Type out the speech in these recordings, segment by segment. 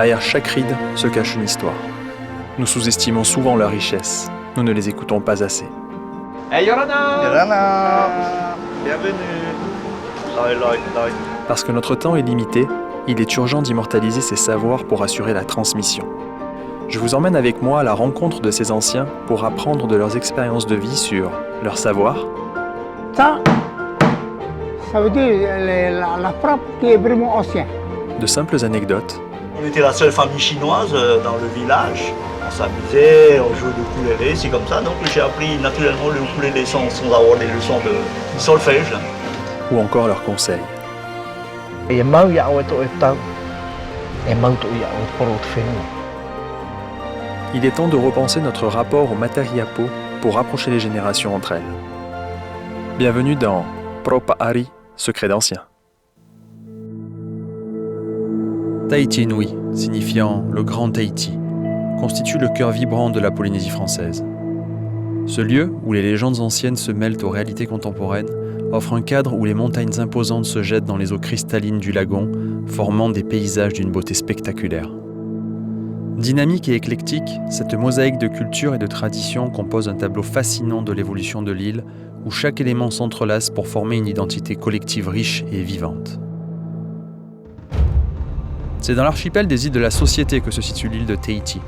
Derrière chaque ride se cache une histoire. Nous sous-estimons souvent leur richesse. Nous ne les écoutons pas assez. Hey Yorana! Yorana! Bienvenue! Loi. Parce que notre temps est limité, il est urgent d'immortaliser ces savoirs pour assurer la transmission. Je vous emmène avec moi à la rencontre de ces anciens pour apprendre de leurs expériences de vie sur leur savoir. Ça veut dire la frappe qui est vraiment ancienne. De simples anecdotes. On était la seule famille chinoise dans le village. On s'amusait, on jouait de ukulélé, c'est comme ça. Donc j'ai appris naturellement le ukulélé sans avoir des leçons de solfège. Ou encore leurs conseils. Il est temps de repenser notre rapport au Matariapo pour rapprocher les générations entre elles. Bienvenue dans Propa Ari, secret d'anciens. Tahiti Nui, signifiant le Grand Tahiti, constitue le cœur vibrant de la Polynésie française. Ce lieu, où les légendes anciennes se mêlent aux réalités contemporaines, offre un cadre où les montagnes imposantes se jettent dans les eaux cristallines du lagon, formant des paysages d'une beauté spectaculaire. Dynamique et éclectique, cette mosaïque de culture et de traditions compose un tableau fascinant de l'évolution de l'île, où chaque élément s'entrelace pour former une identité collective riche et vivante. C'est dans l'archipel des îles de la Société que se situe l'île de Tahiti.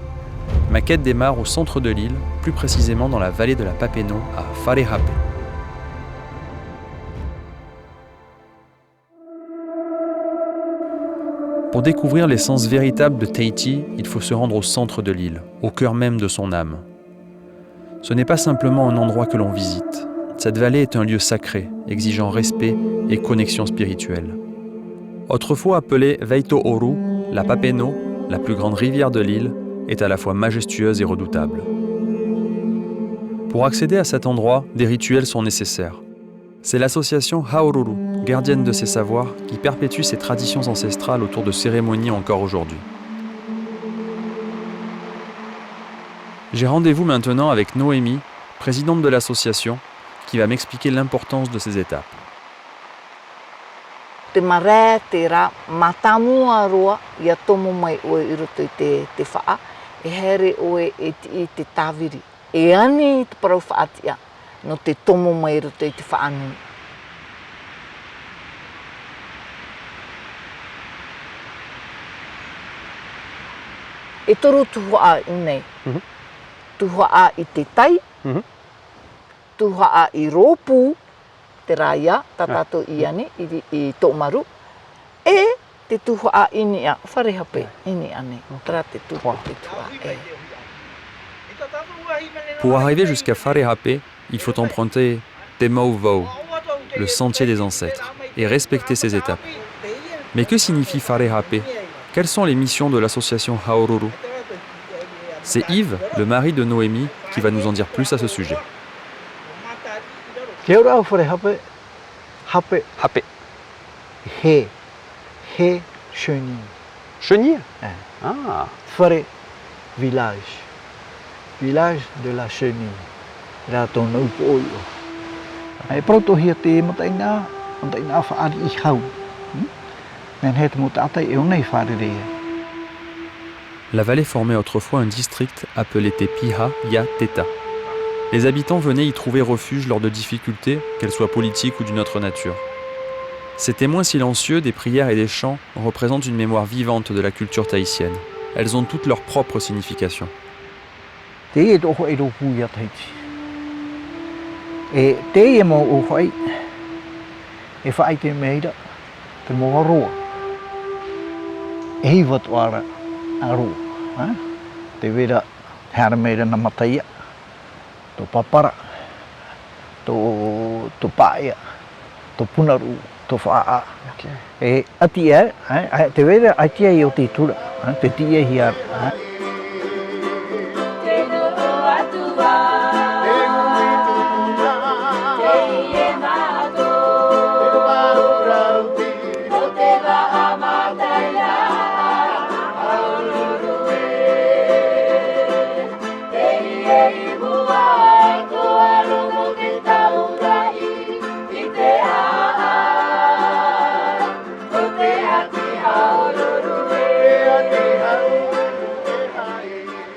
Ma quête démarre au centre de l'île, plus précisément dans la vallée de la Papineau, à Wharehape. Pour découvrir l'essence véritable de Tahiti, il faut se rendre au centre de l'île, au cœur même de son âme. Ce n'est pas simplement un endroit que l'on visite. Cette vallée est un lieu sacré, exigeant respect et connexion spirituelle. Autrefois appelée Veito'oru, la Papineau, la plus grande rivière de l'île, est à la fois majestueuse et redoutable. Pour accéder à cet endroit, des rituels sont nécessaires. C'est l'association Haururu, gardienne de ces savoirs, qui perpétue ces traditions ancestrales autour de cérémonies encore aujourd'hui. J'ai rendez-vous maintenant avec Noémie, présidente de l'association, qui va m'expliquer l'importance de ces étapes. Te mare, te ra, matamua roa, ia tomo mai oe i roto i te whaa, e here oe e te tāwiri. E ani te parau whaatia, no te tomo mai i roto i te whaanui. E toru tuhoa i nei. Tuhoa i te tai, tuhoa i rōpū, te rāia, tātātou i ane, i tōmaru, e te tuhoa ini a Wharehape, ini ane, tra te tuhoa te tuhoa e. Pour arriver jusqu'à Wharehape, il faut emprunter Te Mauvau, le sentier des ancêtres, et respecter ses étapes. Mais que signifie Wharehape? Quelles sont les missions de l'association Haururu? C'est Yves, le mari de Noémie, qui va nous en dire plus à ce sujet. Te ora au Wharehape, hape, he chenille. Chenille? Ah. Whare, village de la chenille. Rā tōna upo oio. E protohia te mataina whaari I hau. Men he te mutatai e unei wharerea. La vallée formait autrefois un district appelé Te Piha Ya Teta. Les habitants venaient y trouver refuge lors de difficultés, qu'elles soient politiques ou d'une autre nature. Ces témoins silencieux des prières et des chants représentent une mémoire vivante de la culture tahitienne. Elles ont toutes leur propre signification. Te e toho e ropu ia Tahiti. E te e mo o whai, e whai te meira, te mo roa. E hi watuara a roa. Te vera hara meira na mataia, tō papara, tō paia, tō punaru, tō whaa. E ati te vera atia I o te tura, te tia hiara.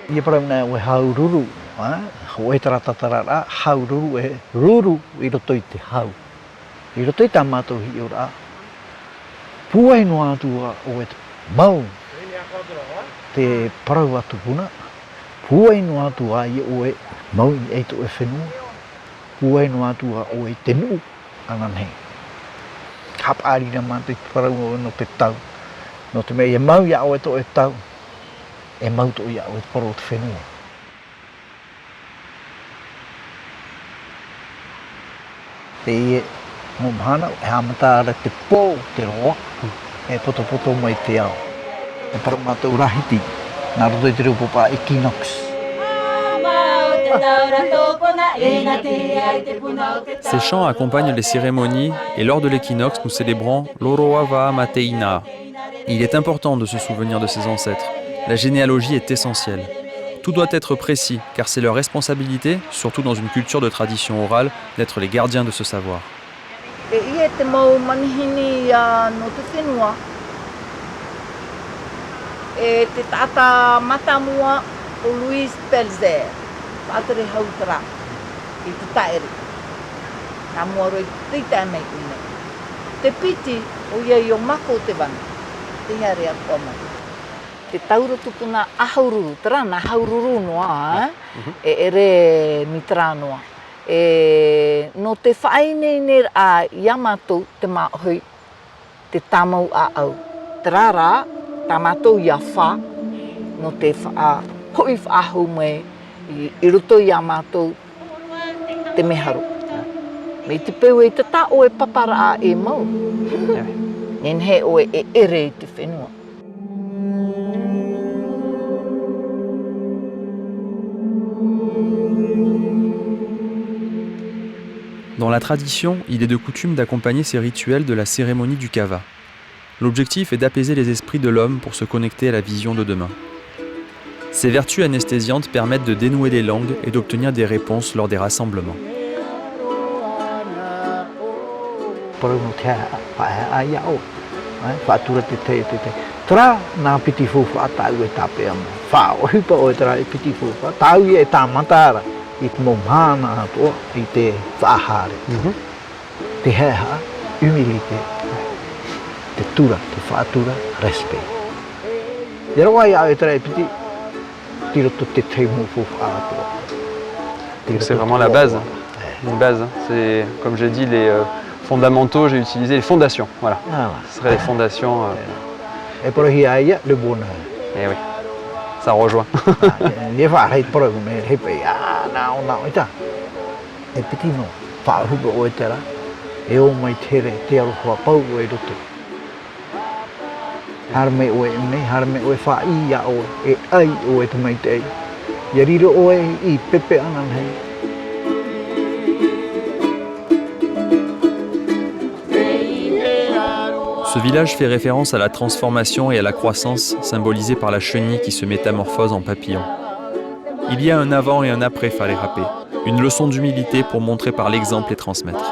Ia para na o haururu, o e taratatara haururu e ruru I roto I te hau. I roto I tamatou hi ora. Puai no atua o e mau te parau atu puna. Puai no atua I o e mau I eito e whenua. Puai no atua o e te nuu ananhe. Hap ari na mante I parau no te tau. No te mea mau ia o e to e tau. E mau to ia o e paro te whenua. Te ie ngō mahana, e hamatara te pō, te roa, e poto mai te ao. E para mātou rahiti, nā roto I te reo popa Equinox. Ces chants accompagnent les cérémonies et lors de l'équinoxe, nous célébrons l'Oroa Va'a Mateina. Il est important de se souvenir de ses ancêtres. La généalogie est essentielle. Tout doit être précis, car c'est leur responsabilité, surtout dans une culture de tradition orale, d'être les gardiens de ce savoir. E ia te mau manihini no te whenua. E te tata matamua o Luis Pelzer. Whaatere hautara I te taere. Nā mua roi te tai mai une. Te piti o ia I o mako te wanga. Te hare a kua mai. Te taura tupuna ahaururu, tērana haururu noa, e ere mitra noa. E no te whaine a Yamato te mahui, te tamau a au. Tērara, tamatou ia wha, no te wha hoi whaahu mai, I roto Yamato te meharo. Me te peu e te tā o e papara a e mau. Nen he o e ere I te whenua. Dans la tradition, il est de coutume d'accompagner ces rituels de la cérémonie du kava. L'objectif est d'apaiser les esprits de l'homme pour se connecter à la vision de demain. Ces vertus anesthésiantes permettent de dénouer les langues et d'obtenir des réponses lors des rassemblements. Tra nā piti fufa tau e tape ama. Wha o hipa o e tra e piti fufa. Tau I e tā matara I te momhana atoa I te whaahare. Te heha, humilite, te tura, te whaatura, respect. I roa I au e tra e piti, tiro to te teimu fufa atoa. C'est vraiment la base. Une base. C'est, comme j'ai dit, les fondamentaux, j'ai utilisé les fondations. Voilà. Ce seraient les fondations. E porohi aia le bonheur. Et oui, ça rejoint. Ie whaarei porohi me hepe nā o nā o ita. E piti no, whaahupa o e tera, e o mai tere te aroha pau o e roto. Harme o e mne, harme o e whaai a o e ai o e te mai te ei. Ia riro o e I pepe anan hei. Ce village fait référence à la transformation et à la croissance symbolisée par la chenille qui se métamorphose en papillon. Il y a un avant et un après Wharehape, une leçon d'humilité pour montrer par l'exemple et transmettre.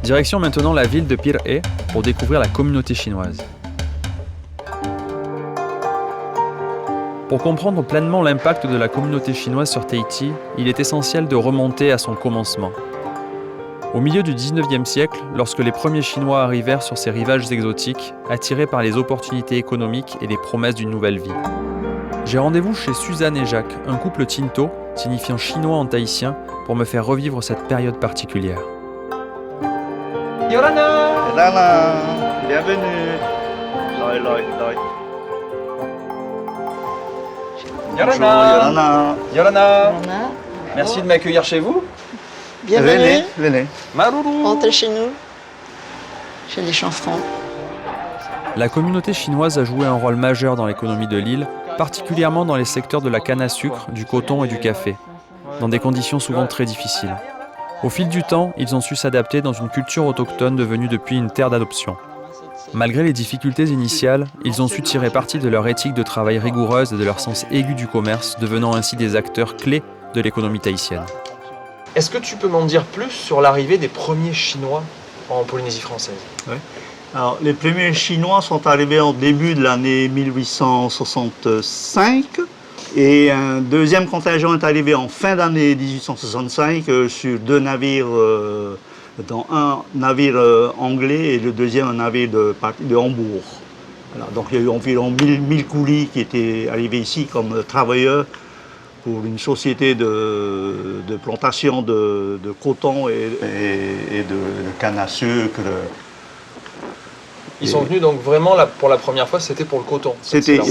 Direction maintenant la ville de Pir'e pour découvrir la communauté chinoise. Pour comprendre pleinement l'impact de la communauté chinoise sur Tahiti, il est essentiel de remonter à son commencement. Au milieu du 19e siècle, lorsque les premiers Chinois arrivèrent sur ces rivages exotiques, attirés par les opportunités économiques et les promesses d'une nouvelle vie. J'ai rendez-vous chez Suzanne et Jacques, un couple Tinto, signifiant chinois en tahitien, pour me faire revivre cette période particulière. Yorana! Yorana! Bienvenue! Loi, loi, loi. Yorana! Yorana! Merci de m'accueillir chez vous. Venez, venez. Maruru! Rentrez chez nous, chez les Chanfrans. La communauté chinoise a joué un rôle majeur dans l'économie de l'île, particulièrement dans les secteurs de la canne à sucre, du coton et du café, dans des conditions souvent très difficiles. Au fil du temps, ils ont su s'adapter dans une culture autochtone devenue depuis une terre d'adoption. Malgré les difficultés initiales, ils ont su tirer parti de leur éthique de travail rigoureuse et de leur sens aigu du commerce, devenant ainsi des acteurs clés de l'économie tahitienne. Est-ce que tu peux m'en dire plus sur l'arrivée des premiers Chinois en Polynésie française? Alors, les premiers Chinois sont arrivés au début de l'année 1865 et un deuxième contingent est arrivé en fin d'année 1865 sur deux navires, dont un navire anglais et le deuxième un navire de Hambourg. Voilà, donc il y a eu environ 1000 coulis qui étaient arrivés ici comme travailleurs pour une société de plantation de coton et de canne à sucre. Ils sont venus donc vraiment là, pour la première fois, c'était pour le coton. C'était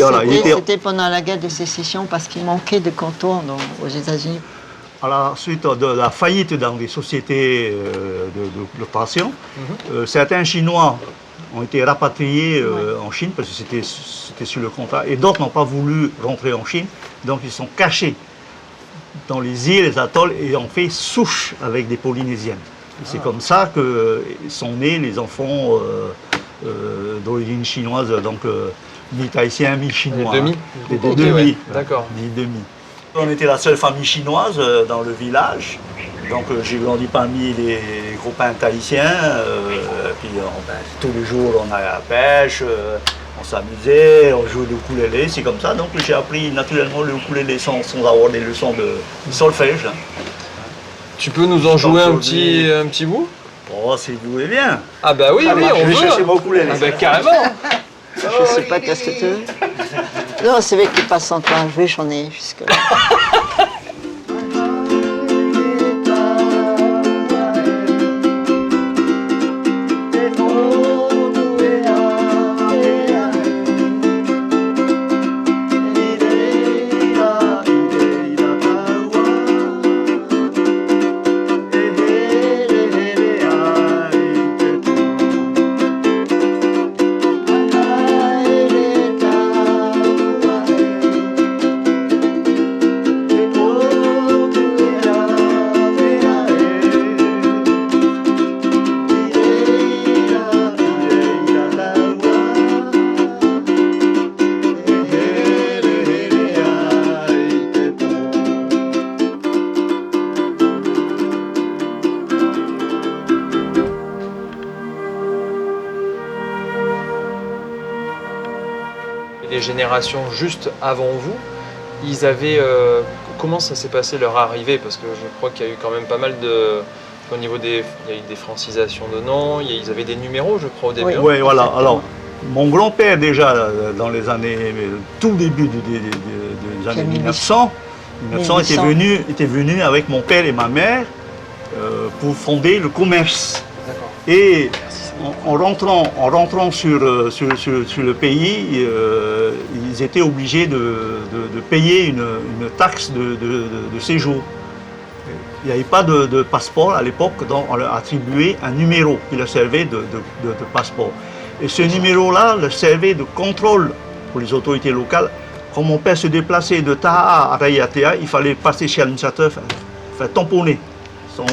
pendant la guerre de sécession parce qu'il manquait de coton aux États-Unis. À la suite de la faillite dans les sociétés de plantation, certains Chinois ont été rapatriés en Chine parce que c'était sur le contrat et d'autres n'ont pas voulu rentrer en Chine, donc ils sont cachés dans les îles, les atolls et ont fait souche avec des Polynésiennes. C'est comme ça que sont nés les enfants d'origine chinoise, donc mi-tahitien, mi-chinois. Des demi. Des demi. Ouais. D'accord. Des demi. On était la seule famille chinoise dans le village. Donc j'ai grandi parmi les copains tahitiens. Puis tous les jours on allait à la pêche, on s'amusait, on jouait le ukulélé, c'est comme ça. Donc j'ai appris naturellement le ukulélé sans avoir des leçons de solfège. Tu peux nous en jouer un petit bout? Oh, si vous voulez bien. Ah bah oui, oui, on je vais veut. chercher mon ukulélé. Ah bah carrément. Je sais pas qu'est-ce que tu veux. Non, c'est vrai qu'il passe son temps à jouer, j'en ai jusque-là. Les générations juste avant vous, ils avaient... comment ça s'est passé leur arrivée? Parce que je crois qu'il y a eu quand même pas mal de... Au niveau des... Il y a eu des francisations de noms, ils avaient des numéros, je crois, au début. Oui, voilà. Alors, mon grand-père, déjà, dans les années... tout début des années 1900, était venu avec mon père et ma mère pour fonder le commerce. Et en rentrant sur le pays, ils étaient obligés de payer une taxe de séjour. Il n'y avait pas de passeport à l'époque, donc on leur attribuait un numéro qui leur servait de passeport. Et ce numéro-là leur servait de contrôle pour les autorités locales. Quand mon père se déplaçait de Taha à Raiatea, il fallait passer chez l'administrateur, faire tamponner son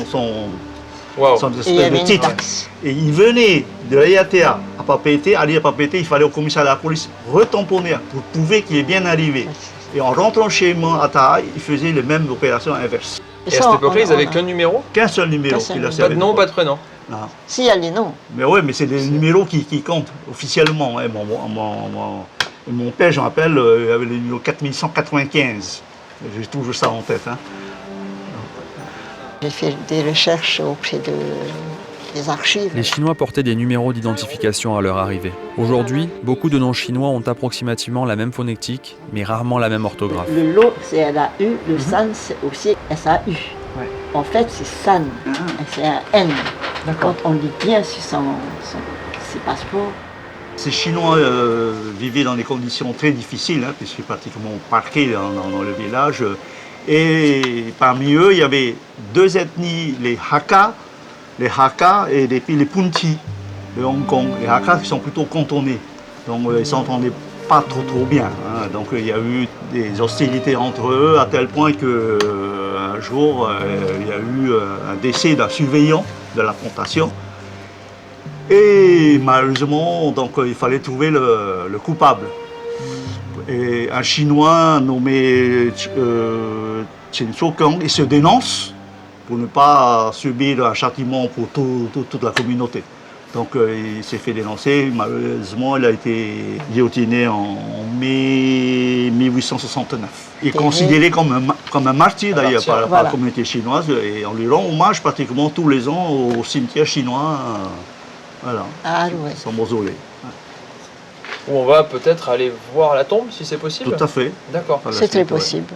espèce de titre. Et il venait de Raiatea à Papeete, aller à Papeete, il fallait au commissariat de la police retamponner pour prouver qu'il est bien arrivé. Et en rentrant chez moi à Taha, il faisait les mêmes opérations inverses. Et à cette époque-là, ils n'avaient qu'un numéro? Qu'un seul numéro. Pas de nom, pas de prénom? Non. Si, il y a les noms. Mais oui, mais c'est des numéros qui comptent officiellement. Hein. Mon père, je me rappelle, il avait le numéro 4195. J'ai toujours ça en tête. Hein. J'ai fait des recherches auprès des archives. Les Chinois portaient des numéros d'identification à leur arrivée. Aujourd'hui, beaucoup de noms chinois ont approximativement la même phonétique, mais rarement la même orthographe. Le lo, c'est LAU, le san, c'est aussi SAU. Ouais. En fait, c'est san, c'est un N. Quand on lit bien sur ses passeports. Ces Chinois vivaient dans des conditions très difficiles, hein, puisqu'ils étaient pratiquement parqués dans le village. Et parmi eux, il y avait deux ethnies, les Hakka et puis les Punti de Hong Kong. Les Hakka qui sont plutôt cantonnés, donc ils ne s'entendaient pas trop bien. Hein. Donc il y a eu des hostilités entre eux à tel point qu'un jour, il y a eu un décès d'un surveillant de la plantation. Et malheureusement, donc, il fallait trouver le coupable. Et un Chinois nommé Chen Shokong, il se dénonce pour ne pas subir un châtiment pour toute la communauté. Donc il s'est fait dénoncer, malheureusement il a été guillotiné en mai 1869. Il est considéré comme un martyr d'ailleurs par la communauté chinoise et on lui rend hommage pratiquement tous les ans au cimetière chinois, voilà, son mausolée. Où on va peut-être aller voir la tombe si c'est possible. Tout à fait. D'accord. C'est très possible.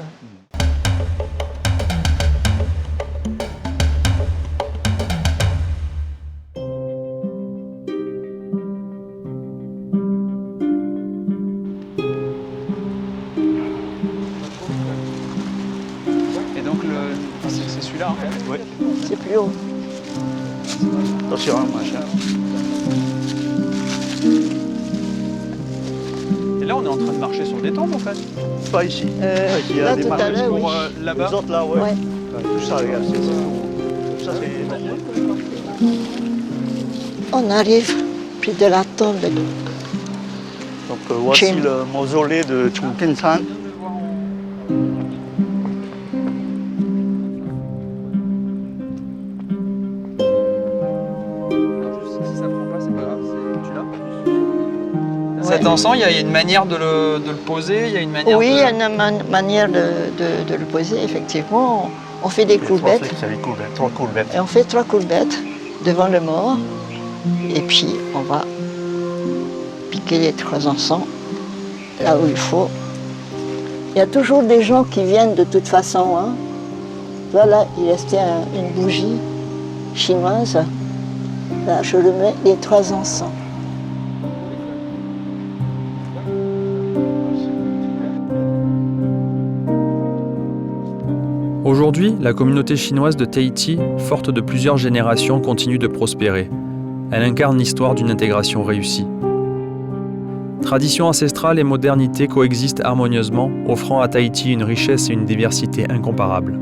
Et donc c'est celui-là, en fait. Oui. C'est plus haut. Attention, machin. Et là, on est en train de marcher sur des tombes, en fait. Pas ici. Il y a Là, des tout à marques l'heure, oui. pour là-bas. les autres là, ouais. Ouais. Tout ça, regarde, c'est tout ça, c'est normal. On arrive près de la tombe. Donc voici Chin. le mausolée de Chongqing-san. Si ça prend pas, c'est pas grave, tu l'as. Cet encens, il y a une manière de le poser, il y a une manière Oui, il de... y a une manière de le poser, effectivement. On fait des courbettes. C'est les courbettes, 3 courbettes. Et on fait 3 courbettes devant le mort. Et puis, on va piquer les 3 encens là où il faut. Il y a toujours des gens qui viennent de toute façon. Hein. Voilà, il restait une bougie chinoise. Là, je remets les 3 encens. Aujourd'hui, la communauté chinoise de Tahiti, forte de plusieurs générations, continue de prospérer. Elle incarne l'histoire d'une intégration réussie. Tradition ancestrale et modernité coexistent harmonieusement, offrant à Tahiti une richesse et une diversité incomparables.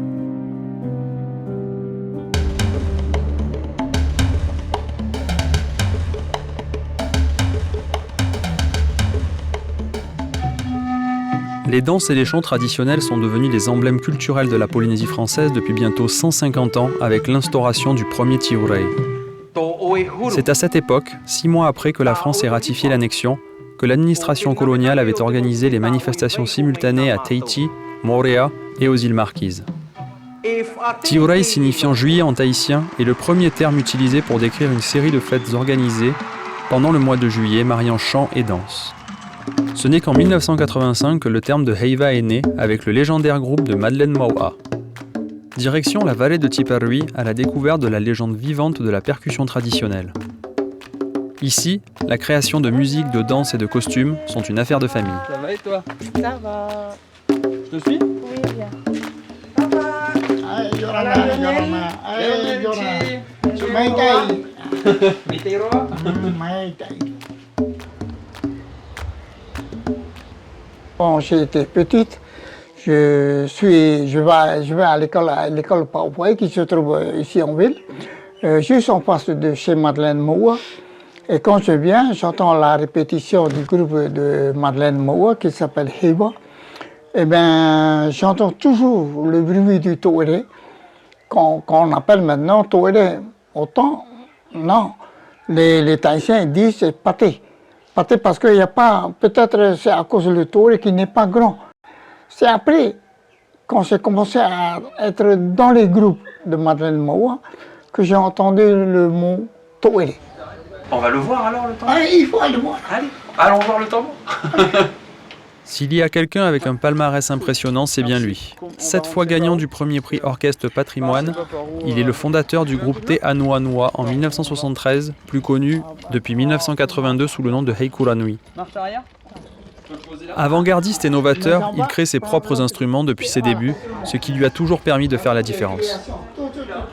Les danses et les chants traditionnels sont devenus des emblèmes culturels de la Polynésie française depuis bientôt 150 ans avec l'instauration du premier Tiurei. C'est à cette époque, 6 mois après que la France ait ratifié l'annexion, que l'administration coloniale avait organisé les manifestations simultanées à Tahiti, Moorea et aux îles Marquises. Tiurei signifiant juillet en tahitien est le premier terme utilisé pour décrire une série de fêtes organisées pendant le mois de juillet mariant chant et danse. Ce n'est qu'en 1985 que le terme de Heiva est né avec le légendaire groupe de Madeleine Maua. Direction la vallée de Tiparui à la découverte de la légende vivante de la percussion traditionnelle. Ici, la création de musique, de danse et de costumes sont une affaire de famille. Ça va et toi? Ça va. Je te suis? Oui, bien. Quand j'étais petite, je vais à l'école Paupoy qui se trouve ici en ville, juste en face de chez Madeleine Maua. Et quand je viens, j'entends la répétition du groupe de Madeleine Maua qui s'appelle Heiva. Eh bien, j'entends toujours le bruit du touré, qu'on appelle maintenant touré. Autant, non, les Tahitiens disent c'est pâté. Pâté parce qu'il n'y a pas, peut-être c'est à cause du touré qui n'est pas grand. C'est après, quand j'ai commencé à être dans les groupes de Madeleine Maua, que j'ai entendu le mot touré. On va le voir alors le tambour. Allez, il faut aller voir. Allez, allons voir le tambour. S'il y a quelqu'un avec un palmarès impressionnant, c'est bien lui. 7 fois gagnant du premier prix Orchestre Patrimoine, il est le fondateur du groupe Te Anua Noa en 1973, plus connu depuis 1982 sous le nom de Heikuranui. Avant-gardiste et novateur, il crée ses propres instruments depuis ses débuts, ce qui lui a toujours permis de faire la différence.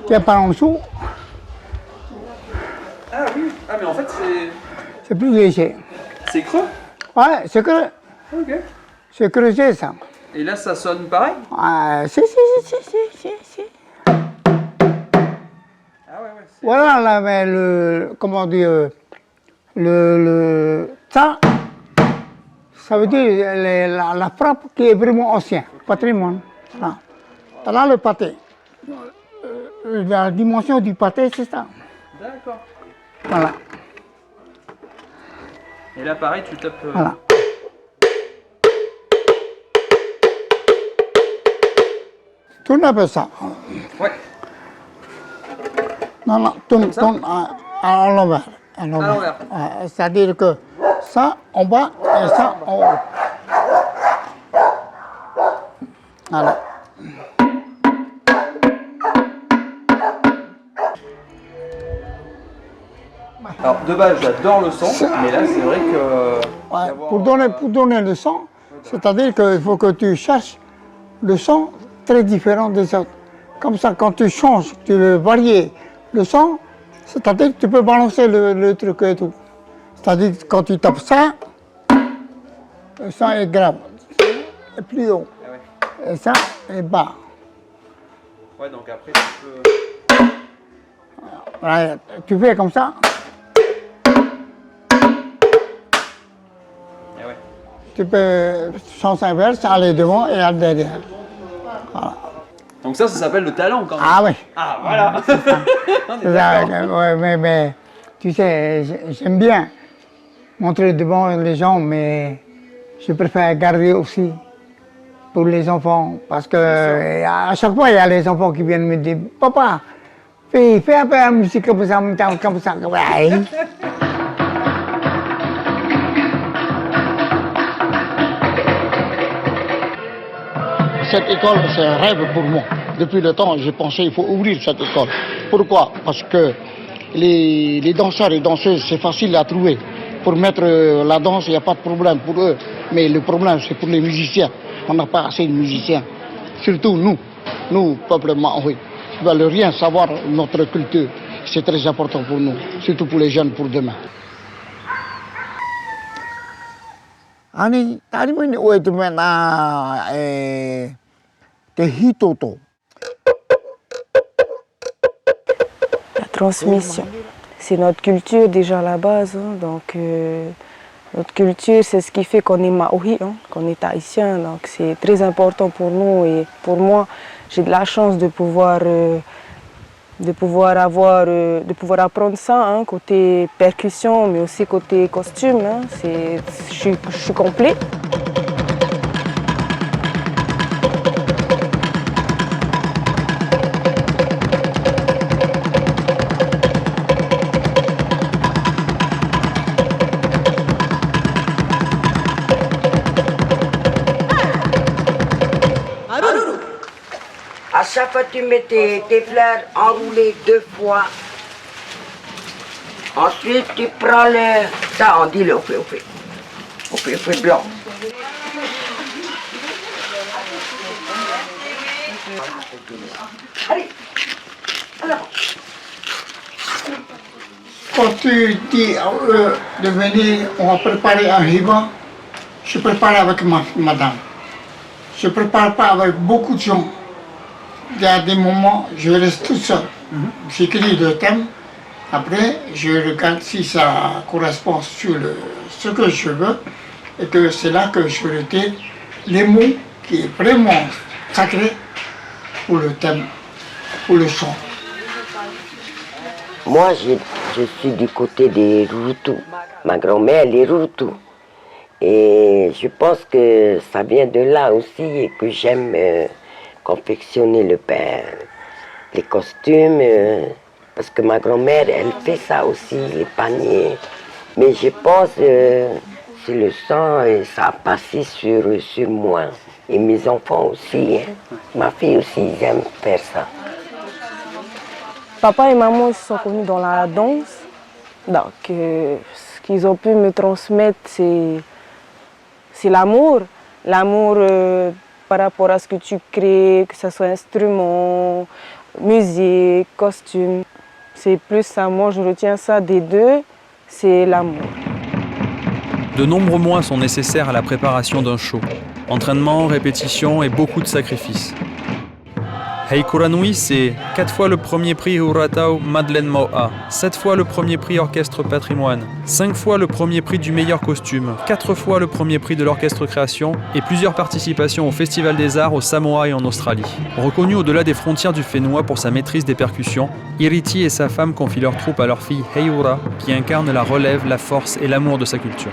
Tiens, par en dessous, Ah oui, ah mais en fait c'est plus léger. c'est creux. Ouais, c'est creux. Ok. C'est creusé, ça. Et là ça sonne pareil? Si. Ah ouais. Voilà, là, mais comment dire, ça veut dire la frappe qui est vraiment ancienne, patrimoine. Là le pâté. La dimension du pâté, c'est ça. D'accord. Voilà. Et là, pareil, tu tapes. Voilà. Tourne un peu ça. Ouais. Non, non, tourne à l'envers. À l'envers. C'est-à-dire que ça en bas et ça en haut. Voilà. Alors, de base, j'adore le son, mais là, c'est vrai que. Ouais, pour donner le son, c'est-à-dire qu'il faut que tu cherches le son très différent des autres. Comme ça, quand tu changes, tu veux varier le son, c'est-à-dire que tu peux balancer le truc et tout. C'est-à-dire que quand tu tapes ça, le son est grave, et plus haut. Et ça est bas. Ouais, donc après, tu peux. Ouais, tu fais comme ça. Tu peux sens inverse, aller devant et aller derrière. Voilà. Donc ça s'appelle le talent quand même. Ah oui. Ah voilà. C'est ça, ouais, mais tu sais, j'aime bien montrer devant les gens, mais je préfère garder aussi pour les enfants. Parce que à chaque fois, il y a les enfants qui viennent me dire, papa, fais un peu la musique comme ça. Ouais. Cette école, c'est un rêve pour moi. Depuis le temps, j'ai pensé qu'il faut ouvrir cette école. Pourquoi? Parce que les danseurs et danseuses, c'est facile à trouver. Pour mettre la danse, il n'y a pas de problème pour eux. Mais le problème, c'est pour les musiciens. On n'a pas assez de musiciens. Surtout nous, peuple maori. Ils ne veulent rien savoir de notre culture. C'est très important pour nous, surtout pour les jeunes, pour demain. Ani, tadi mini oe te mena te hitoto. La transmission, c'est notre culture déjà à la base. Hein, donc notre culture, c'est ce qui fait qu'on est maori, hein, qu'on est haïtien. Donc c'est très important pour nous et pour moi, j'ai de la chance de pouvoir apprendre ça, hein, côté percussion, mais aussi côté costume. Hein, je suis complet. À chaque fois, tu mets tes fleurs enroulées 2 fois. Ensuite, tu prends ça, on dit le fait blanc. Allez, alors. Quand tu dis à eux de venir, on va préparer un hiba, je prépare avec madame. Je ne prépare pas avec beaucoup de gens. Il y a des moments, je reste tout seul. J'écris le thème. Après, je regarde si ça correspond sur ce que je veux. Et que c'est là que je retire les mots qui est vraiment sacrés pour le thème, pour le son. Moi, je suis du côté des Rurutu. Ma grand-mère, elle est Rurutu. Et je pense que ça vient de là aussi et que j'aime confectionner les costumes. Parce que ma grand-mère, elle fait ça aussi, les paniers. Mais je pense que c'est le sang et ça a passé sur moi. Et mes enfants aussi. Hein. Ma fille aussi, ils aiment faire ça. Papa et maman ils se sont connus dans la danse. Donc, ce qu'ils ont pu me transmettre, c'est l'amour. L'amour par rapport à ce que tu crées, que ce soit instrument, musique, costume. C'est plus ça, moi je retiens ça des deux, c'est l'amour. De nombreux mois sont nécessaires à la préparation d'un show. Entraînement, répétition et beaucoup de sacrifices. Heikuranui, c'est 4 fois le premier prix Huratau Madeleine Moa, 7 fois le premier prix Orchestre Patrimoine, 5 fois le premier prix du meilleur costume, 4 fois le premier prix de l'Orchestre Création et plusieurs participations au Festival des Arts au Samoa et en Australie. Reconnu au-delà des frontières du Fénois pour sa maîtrise des percussions, Iriti et sa femme confient leur troupe à leur fille Heiura, qui incarne la relève, la force et l'amour de sa culture.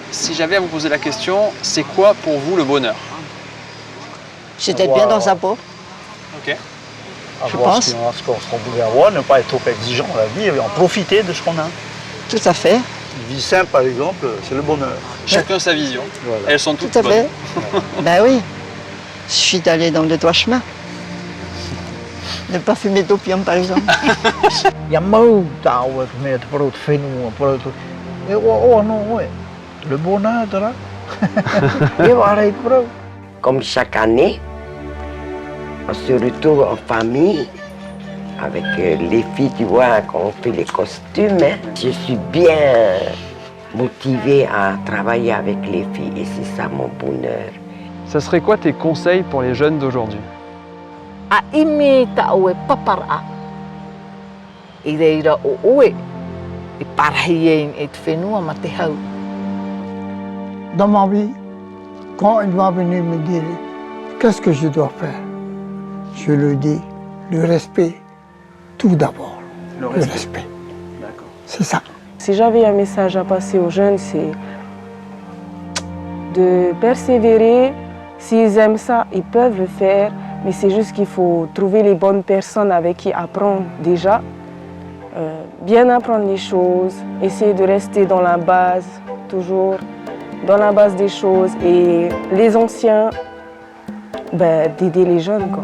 Si j'avais à vous poser la question, c'est quoi pour vous le bonheur? C'est d'être bien dans sa peau. Ok. Je pense. Ce qu'on voulait avoir, ne pas être trop exigeant dans la vie et en profiter de ce qu'on a. Tout à fait. Une vie simple, par exemple, c'est le bonheur. Chacun sa vision. Voilà. Elles sont toutes Tout à bonnes. fait. Ben oui. Il suffit d'aller dans le droit chemin. Ne pas fumer d'opium, par exemple. Yamau tao mais pro fenu pro e o no le bonheur là et voilà pro. Comme chaque année, on se retrouve en famille avec les filles, tu vois, quand on fait les costumes. Hein. Je suis bien motivée à travailler avec les filles et c'est ça mon bonheur. Ça serait quoi tes conseils pour les jeunes d'aujourd'hui? A imi tau e papara. I reira o oe. I parahiein e te whenua ma te hau. Dans ma vie, quand il va venir me dire qu'est-ce que je dois faire, je lui dis le respect, tout d'abord. Le respect. D'accord. C'est ça. Si j'avais un message à passer aux jeunes, c'est de persévérer. S'ils aiment ça, ils peuvent le faire, mais c'est juste qu'il faut trouver les bonnes personnes avec qui apprendre déjà. Bien apprendre les choses, essayer de rester dans la base, toujours dans la base des choses. Et les anciens, d'aider les jeunes, quoi.